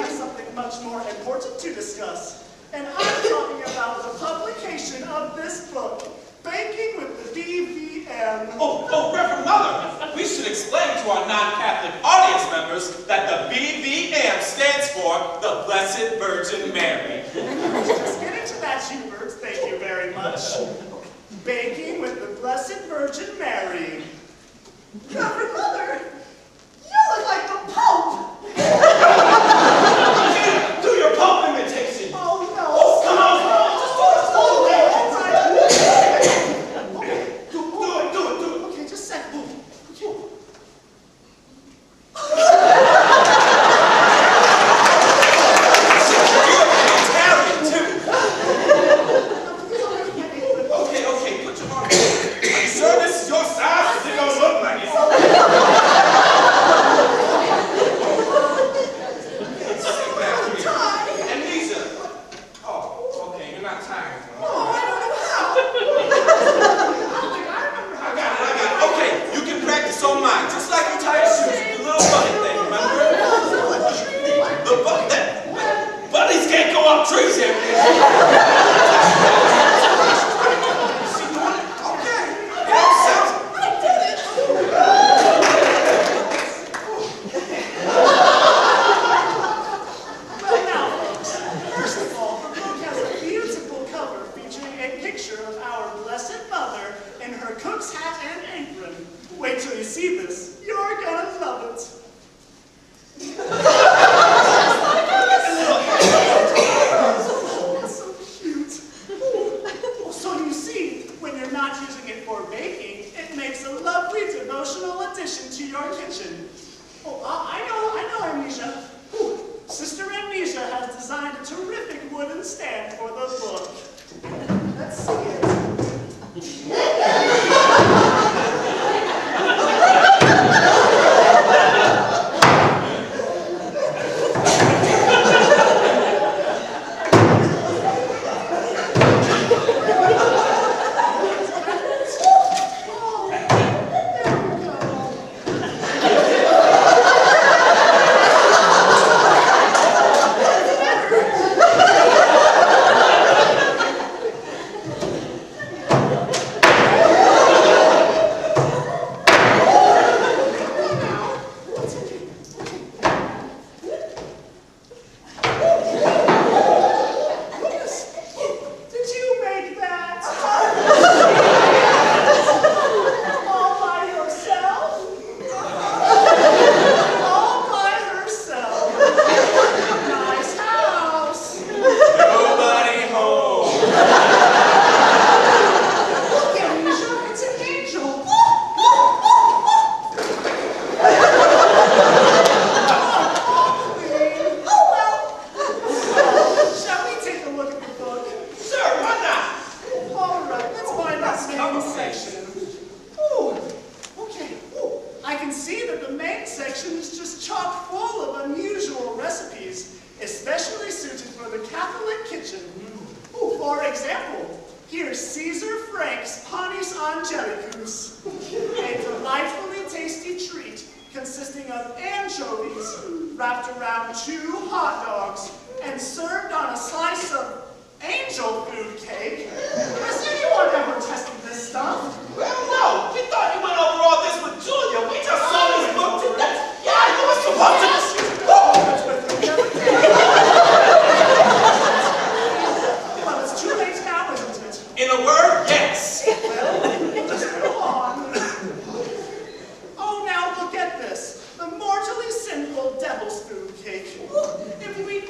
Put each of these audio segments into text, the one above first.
have something much more important to discuss. And I'm talking about the publication of this book, Baking with the BVM. Oh, Reverend Mother, we should explain to our non-Catholic audience members that the BVM stands for the Blessed Virgin Mary. Just getting to that, Hubert, thank you very much. Baking with the Blessed Virgin Mary. Reverend Mother, you look like the Pope. Do your Pope imitation. Oh, no. Oh, come on. Do it. Okay, just a second. Okay, put your arm. Are you sure this is your size? It don't look like it. Amnesia. Oh, okay, you're not tired. Oh, I don't know how. I got it. Okay, you can practice on mine, just like you tie your shoes. The little bunny thing, remember? The bunny that bunnies can't go up trees here. Wait till you see this. You're gonna love it. It's so cute. So you see, when you're not using it for baking, it makes a lovely devotional addition to your kitchen. Oh, I know, Amnesia. Ooh, Sister Amnesia has designed a terrific wooden stand for the book. Let's see it. If we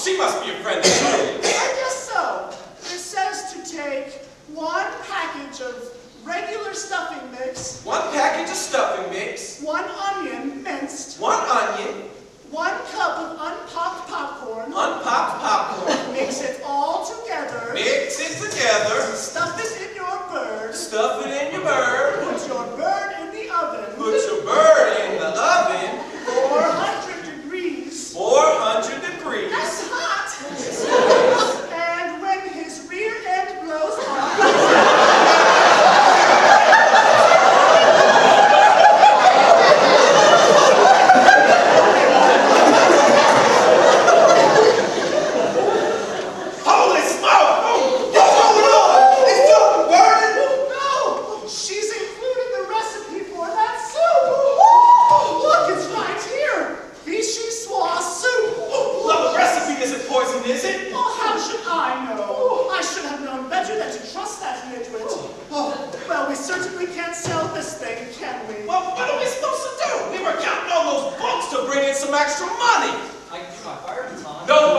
she must be a friend of Julie. I guess so. It says to take 1 package of regular stuffing mix, 1 package of stuffing mix, 1 onion minced, 1 onion, 1 cup of unpopped popcorn, unpopped popcorn. mix it all together, Mix it together. stuff it in your bird, Stuff it in your bird. put your bird in the oven, Put your bird in the oven. 400 degrees, 400 degrees. that's hot, and when his rear end blows off, Holy smoke! What's going on? It's still burning. no, she's included the recipe for that soup. Look, it's right here, vichy soie soup. Well, the recipe isn't poison, is it? Oh, how should I know? I should have known better than to trust that nitwit. Well, we certainly can't sell this thing, can we? Well, what are we supposed to do? We were counting on those books to bring in some extra money. I can do my fire baton. No